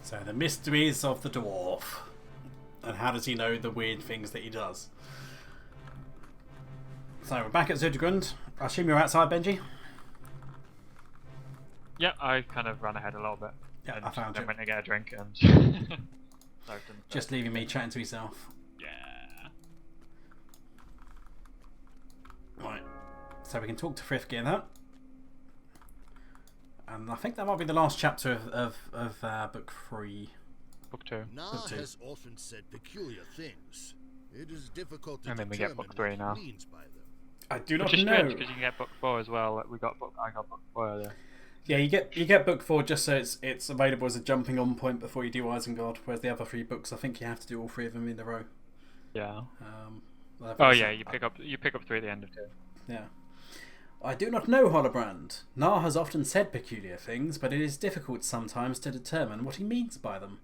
So the mysteries of the dwarf. And how does he know the weird things that he does? So we're back at Zudrugund. I assume you're outside, Benji? Yeah, I kind of ran ahead a little bit. Yeah, and I found then you. went to get a drink and... Just leaving me chatting to yourself. Yeah. Right. So we can talk to Frithgear and that. And I think that might be the last chapter of book 3. Book 2. Na has often said peculiar things. It is difficult to And then we get book 3 now. means by them. I do not Which is know. strange because you can get book 4 as well. I got book 4 earlier. Yeah, you get book 4 just so it's available as a jumping on point before you do Isengard, whereas the other 3 books I think you have to do all 3 of them in a row. Yeah. Oh yeah, you pick up 3 at the end of 2. Yeah. I do not know Holobrand. Na has often said peculiar things, but it is difficult sometimes to determine what he means by them.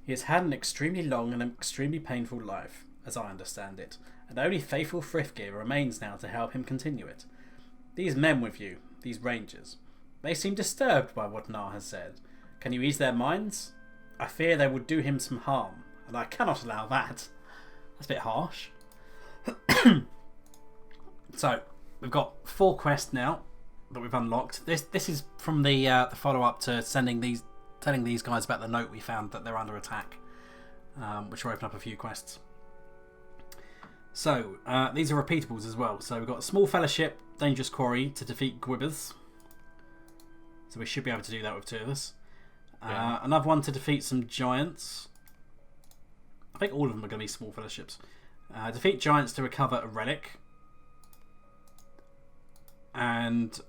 He has had an extremely long and extremely painful life, as I understand it, and only faithful Frithgear remains now to help him continue it. These men with you, these rangers, they seem disturbed by what Na has said. Can you ease their minds? I fear they would do him some harm, and I cannot allow that. That's a bit harsh. So, we've got 4 quests now that we've unlocked. This is from the follow-up to telling these guys about the note we found that they're under attack, which will open up a few quests. So, these are repeatables as well. So we've got a small fellowship, dangerous quarry to defeat Gwibbers. So we should be able to do that with 2 of us. Yeah. Another one to defeat some giants. I think all of them are going to be small fellowships. Defeat giants to recover a relic. And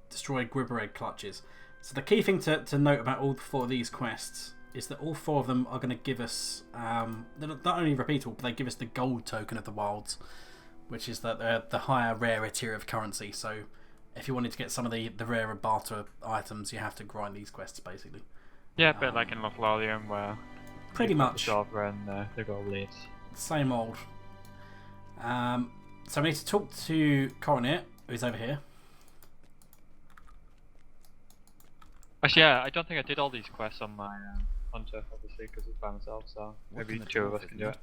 destroy Gwibber egg clutches. So the key thing to note about all 4 of these quests is that all 4 of them are going to give us, they're not only repeatable, but they give us the gold token of the wilds, which is the higher rarer tier of currency. So if you wanted to get some of the rarer barter items, you have to grind these quests basically. Yeah, a bit like in Laurelin where... Pretty much. The silver and the gold leads. Same old. So we need to talk to Coronet, who's over here. Actually, yeah, I don't think I did all these quests on my hunter, obviously, because it's by myself, so maybe 2 of us can do it.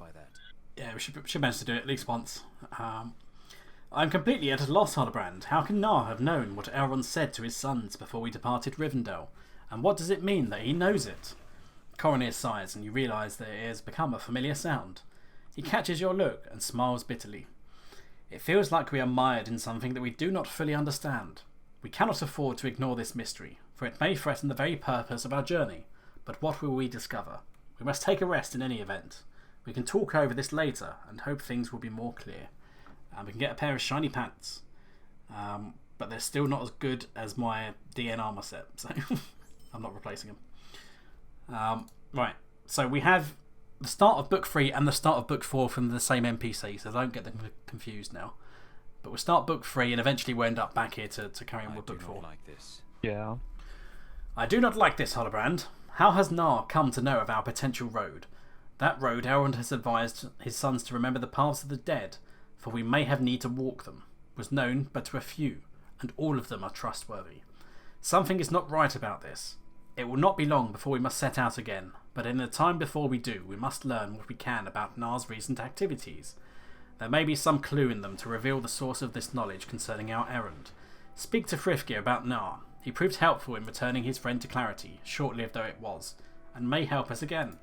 Yeah, we should manage to do it at least once. I'm completely at a loss, Holobrand. How can Na have known what Elrond said to his sons before we departed Rivendell? And what does it mean that he knows it? Coronet sighs, and you realise that it has become a familiar sound. He catches your look and smiles bitterly. It feels like we are mired in something that we do not fully understand. We cannot afford to ignore this mystery, for it may threaten the very purpose of our journey. But what will we discover? We must take a rest in any event. We can talk over this later and hope things will be more clear. We can get a pair of shiny pants, but they're still not as good as my DN armor set, so I'm not replacing them. Right, so we have the start of book 3 and the start of book 4 from the same NPC, so don't get them confused now. But we'll start book 3 and eventually we'll end up back here to carry on with book 4. Like this. Yeah. I do not like this, Holobrand. How has Na come to know of our potential road? That road Elrond has advised his sons to remember the paths of the dead, for we may have need to walk them, was known but to a few, and all of them are trustworthy. Something is not right about this. It will not be long before we must set out again, but in the time before we do, we must learn what we can about Na's recent activities. There may be some clue in them to reveal the source of this knowledge concerning our errand. Speak to Frithgear about Na. He proved helpful in returning his friend to clarity, short-lived though it was, and may help us again.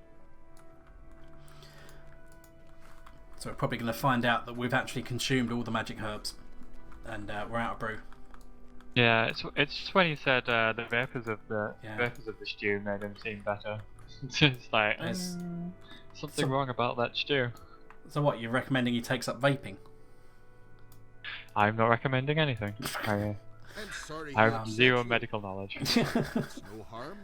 So we're probably going to find out that we've actually consumed all the magic herbs, and we're out of brew. Yeah, it's just when you said the vapors of the stew made him seem better. It's like something wrong about that stew. So what, you're recommending he takes up vaping? I'm not recommending anything. I have zero medical knowledge. No harm?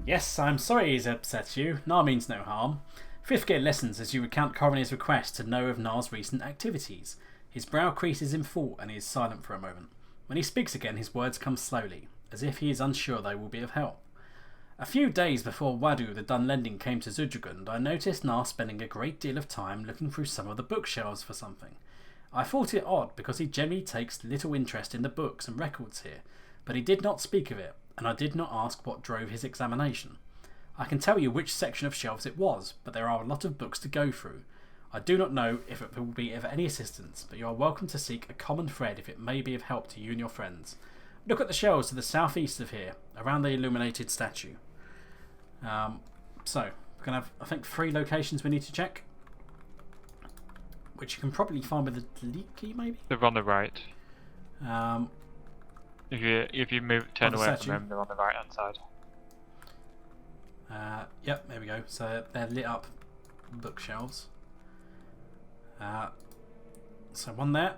Yes, I'm sorry he's upset you. Na means no harm. Frithgear listens as you recount Coronet's request to know of Na's recent activities. His brow creases in thought and he is silent for a moment. When he speaks again, his words come slowly, as if he is unsure they will be of help. A few days before Wadu the Dunlending came to Zudrugund, I noticed Na spending a great deal of time looking through some of the bookshelves for something. I thought it odd because he generally takes little interest in the books and records here, but he did not speak of it, and I did not ask what drove his examination. I can tell you which section of shelves it was, but there are a lot of books to go through. I do not know if it will be of any assistance, but you are welcome to seek a common thread if it may be of help to you and your friends. Look at the shelves to the southeast of here, around the illuminated statue. So, we're going to have, I think, 3 locations we need to check. Which you can probably find with the delete key, maybe? They're on the right. If you turn away from them, they're on the right hand side. Yep, there we go. So they're lit up bookshelves. So one there.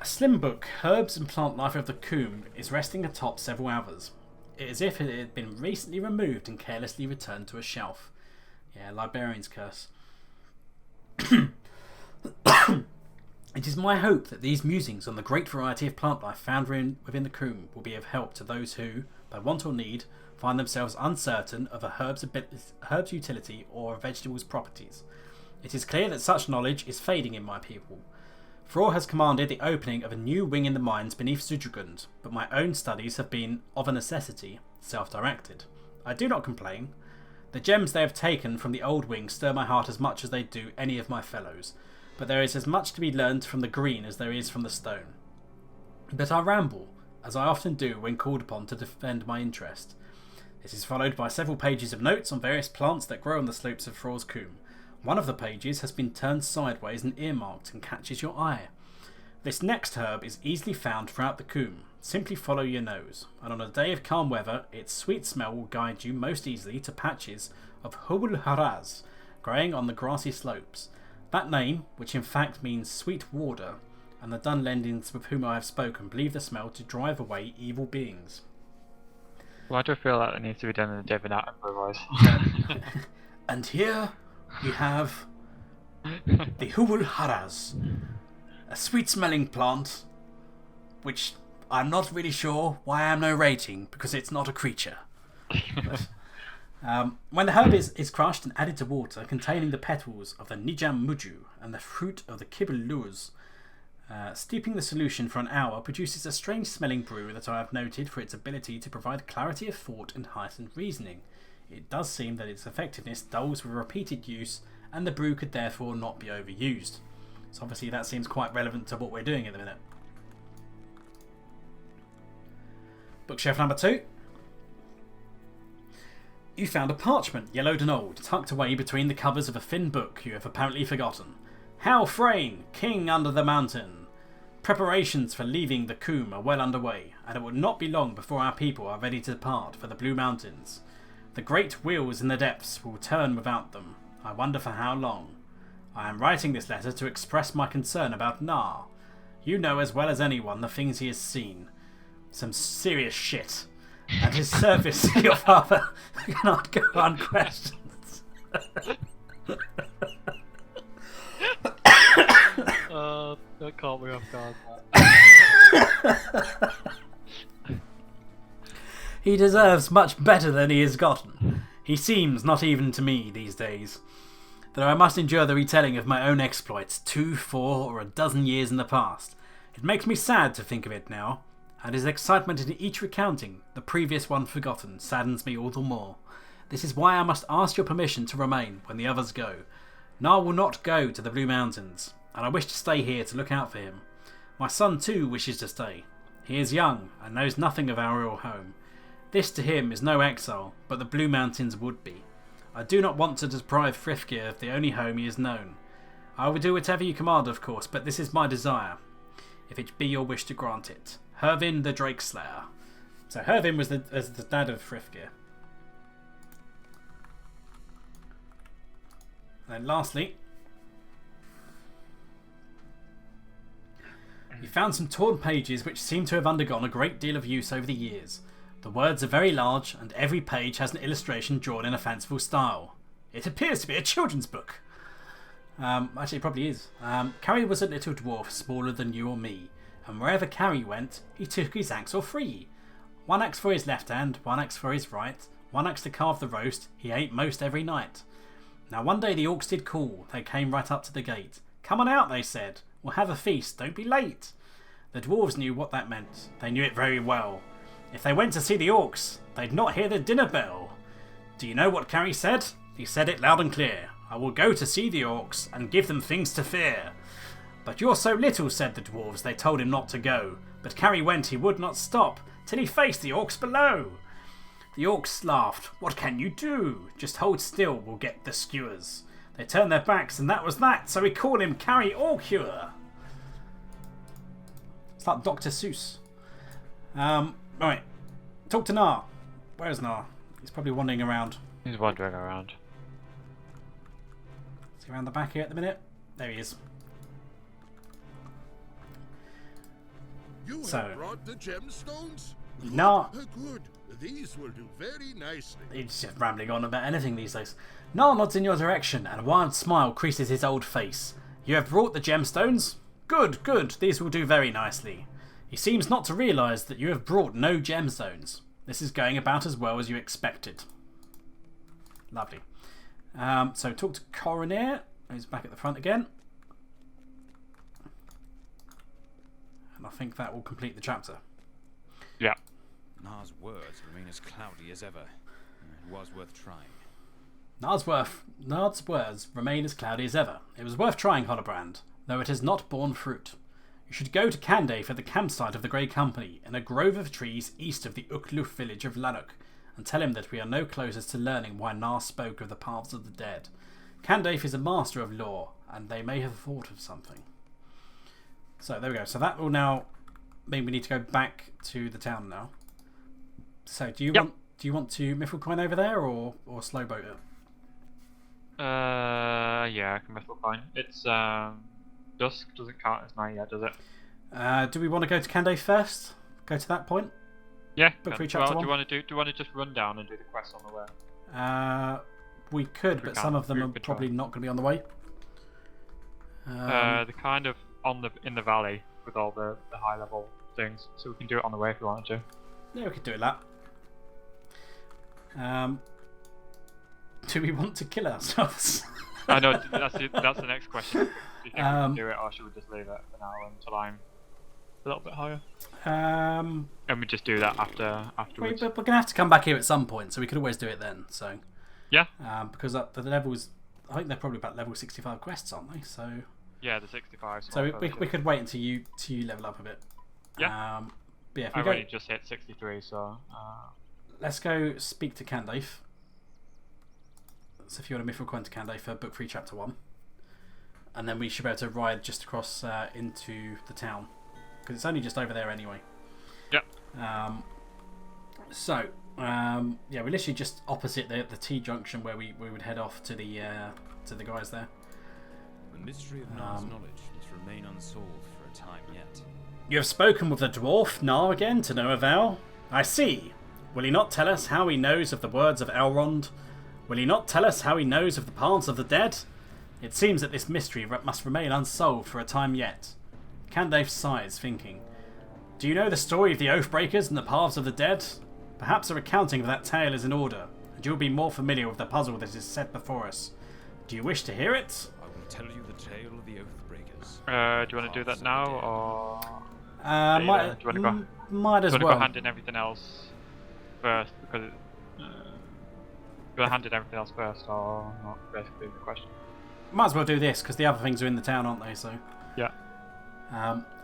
A slim book, Herbs and Plant Life of the Coombe, is resting atop several others. It is as if it had been recently removed and carelessly returned to a shelf. Yeah, librarian's curse. It is my hope that these musings on the great variety of plant life found within the Coombe will be of help to those who, by want or need, find themselves uncertain of a herb's utility or a vegetable's properties. It is clear that such knowledge is fading in my people. Thror has commanded the opening of a new wing in the mines beneath Zudrugund, but my own studies have been, of a necessity, self-directed. I do not complain. The gems they have taken from the old wing stir my heart as much as they do any of my fellows, but there is as much to be learned from the green as there is from the stone. But I ramble, as I often do when called upon to defend my interest. This is followed by several pages of notes on various plants that grow on the slopes of Thror's Coombe. One of the pages has been turned sideways and earmarked and catches your eye. This next herb is easily found throughout the Coombe. Simply follow your nose, and on a day of calm weather, its sweet smell will guide you most easily to patches of Hubul Haraz, growing on the grassy slopes. That name, which in fact means sweet water, and the Dunlendings with whom I have spoken believe the smell to drive away evil beings. Why do I feel like that needs to be done in a Devon Attenborough voice? And here we have the Hubul Haraz, a sweet-smelling plant, which I'm not really sure why I'm narrating, because it's not a creature. But, when the herb is crushed and added to water containing the petals of the Nijam Muju and the fruit of the Kibble Luz, steeping the solution for an hour produces a strange smelling brew that I have noted for its ability to provide clarity of thought and heightened reasoning. It does seem that its effectiveness dulls with repeated use, and the brew could therefore not be overused. So obviously that seems quite relevant to what we're doing at the minute. Bookshelf number 2. You found a parchment, yellowed and old, tucked away between the covers of a thin book you have apparently forgotten. Hal Frayne, King under the Mountain. Preparations for leaving the Coombe are well underway, and it will not be long before our people are ready to depart for the Blue Mountains. The great wheels in the depths will turn without them. I wonder for how long. I am writing this letter to express my concern about Nar. You know as well as anyone the things he has seen. Some serious shit. And his service to your father cannot go unquestioned. That caught me off guard. He deserves much better than he has gotten. He seems not even to me these days. Though I must endure the retelling of my own exploits 2, 4, or a dozen years in the past. It makes me sad to think of it now, and his excitement in each recounting, the previous one forgotten, saddens me all the more. This is why I must ask your permission to remain when the others go. Nar will not go to the Blue Mountains, and I wish to stay here to look out for him. My son too wishes to stay. He is young and knows nothing of our real home. This to him is no exile, but the Blue Mountains would be. I do not want to deprive Frithgeir of the only home he has known. I will do whatever you command, of course, but this is my desire, if it be your wish to grant it. Hervin the Drake Slayer. So Hervin was the dad of Frithgeir. And then lastly, you found some torn pages which seem to have undergone a great deal of use over the years. The words are very large, and every page has an illustration drawn in a fanciful style. It appears to be a children's book. Actually, it probably is. Carrie was a little dwarf smaller than you or me, and wherever Carrie went, he took his axe or three. 1 axe for his left hand, 1 axe for his right, 1 axe to carve the roast he ate most every night. Now one day the orcs did call. They came right up to the gate. Come on out, they said. We'll have a feast. Don't be late. The dwarves knew what that meant. They knew it very well. If they went to see the orcs, they'd not hear the dinner bell. Do you know what Carrie said? He said it loud and clear. I will go to see the orcs and give them things to fear. But you're so little, said the dwarves. They told him not to go. But Carrie went, he would not stop, till he faced the orcs below. The orcs laughed. What can you do? Just hold still, we'll get the skewers. They turned their backs, and that was that, so we call him Carrie Orcure. It's like Dr. Seuss. Right. Talk to Nar. Where's Nar? He's probably wandering around. He's wandering around. Is he around the back here at the minute? There he is. You have brought the gemstones? No. Good. These will do very nicely. He's just rambling on about anything these days. Nar nods in your direction, and a wild smile creases his old face. You have brought the gemstones? Good, good. These will do very nicely. He seems not to realise that you have brought no gemstones. This is going about as well as you expected. Lovely. So talk to Coroner. He's back at the front again. And I think that will complete the chapter. Yeah. Nar's words remain as cloudy as ever. It was worth trying. Nard's words remain as cloudy as ever. It was worth trying, Hollerbrand, though it has not borne fruit. You should go to Candave at the campsite of the Grey Company, in a grove of trees east of the Ukluf village of Lanark, and tell him that we are no closer to learning why Nar spoke of the paths of the dead. Candave is a master of lore, and they may have thought of something. So there we go. So that will now mean we need to go back to the town now. So do you want to Mithril Coin over there or slowboat it? Yeah, I can Mithril Coin. It's dusk doesn't count as night yet, does it? Do we want to go to Candave first? Go to that point? Yeah. Book 3 Well, chapter do 1? you want to just run down and do the quest on the way? We could, but some of them are probably not going to be on the way. They're kind of in the valley with all the high level things, so we can do it on the way if we wanted to. Yeah, we could do that. Do we want to kill ourselves? I know that's the next question. Do you think we can do it, or should we just leave it for now until I'm a little bit higher? And we just do that afterwards. We're going to have to come back here at some point, so we could always do it then. So yeah. Because the levels, I think they're probably about level 65 quests, aren't they? So yeah, the 65. So we could wait until you level up a bit. Yeah. But yeah, I've already just hit 63, so. Let's go speak to Candave. So if you want to Mithril Coin to Candave for Book 3 Chapter 1. And then we should be able to ride just across into the town. Because it's only just over there anyway. Yep. Yeah, we're literally just opposite the T-junction where we would head off to the guys there. The mystery of Nar's knowledge must remain unsolved for a time yet. You have spoken with the dwarf Nar again, to no avail? I see. Will he not tell us how he knows of the words of Elrond? Will he not tell us how he knows of the paths of the dead? It seems that this mystery must remain unsolved for a time yet. Candave sighs, thinking. Do you know the story of the Oathbreakers and the paths of the dead? Perhaps a recounting of that tale is in order, and you will be more familiar with the puzzle that is set before us. Do you wish to hear it? I will tell you the tale of the Oathbreakers. Do you want to do that now, or might as well. Do you want to go hand in everything else first, because do you want to hand in everything else first, or not? Basically, the question. Might as well do this, because the other things are in the town, aren't they? So. Yeah.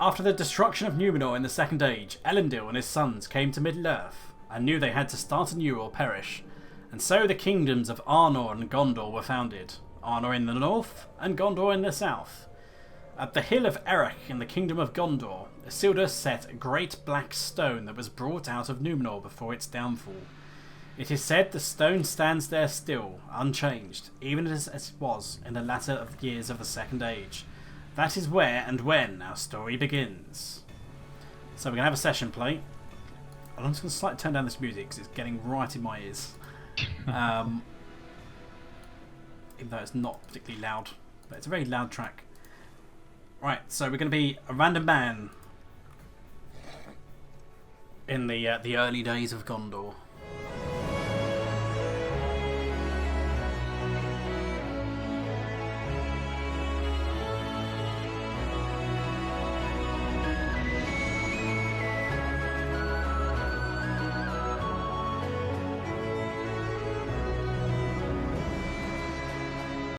After the destruction of Numenor in the Second Age, Elendil and his sons came to Middle-earth and knew they had to start anew or perish, and so the kingdoms of Arnor and Gondor were founded, Arnor in the north and Gondor in the south. At the hill of Erech in the kingdom of Gondor, Isildur set a great black stone that was brought out of Numenor before its downfall. It is said the stone stands there still, unchanged, even as it was in the latter years of the Second Age. That is where and when our story begins. So we're going to have a session play. I'm just going to slightly turn down this music because it's getting right in my ears. Even though it's not particularly loud. But it's a very loud track. Right, so we're going to be a random man in the early days of Gondor.